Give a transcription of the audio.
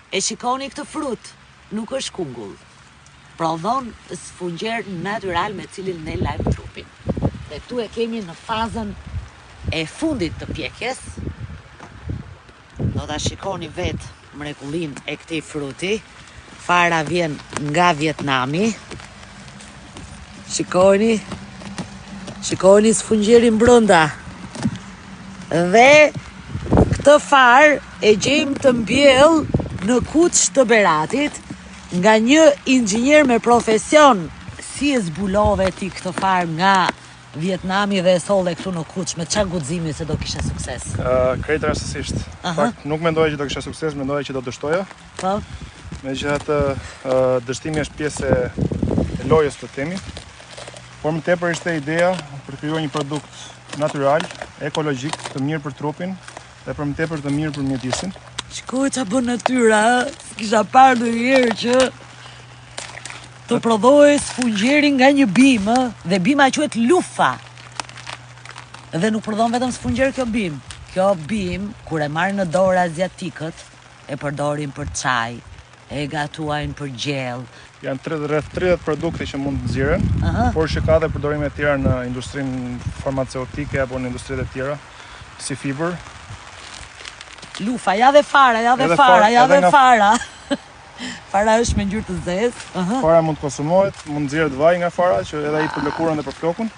E shikoni këtë frut, nuk është kungull. Prodhon sfungjer natyral me cilin ne lajmë trupin. Dhe këtu e kemi në fazën e fundit të pjekjes. Do ta shikoni vetë mrekullin e këtij fruti. Fara vjen nga Vietnami. Shikoni sfungjerin brenda. Dhe këtë farë e gjejmë të mbjell në kuç të Beratit nga një inxhinier me profesion. Si e zbulove ti këtë farë nga Vietnami dhe e solle këtu në kuç me çfarë guximi se do kisha sukses? Krejt rastësisht. Fakt, nuk mendoja që do kisha sukses, mendoja që do dështoja. Po. Megjithatë, dështimi është pjesë e lojës të themi. Por më tepër ishte ideja për të krijuar një produkt natyral, ekologjik, të mirë për trupin dhe për më tepër të mirë për mjedisin. Shikoj ç'a bën natyra, s'kisha parë ndonjëherë që të prodhojë sfungjerin nga një bim, dhe bima quhet lufa. Dhe nuk prodhon vetëm sfungjer kjo bim. Kjo bim, kur e marrin në dorë aziatikët, e përdorin për çaj, e gatuajnë për gjell. Janë rreth 30 produkte që mund të nxirren, por që ka dhe përdorime të tjera në industrinë farmaceutike apo në industritë e tjera, si fibër. Lufa, ja dhe fara. Fara është me ngjyrë të zezë. Fara mund të konsumohet, mund nxjerret vaj nga fara që edhe ai për lëkurën dhe për flokun.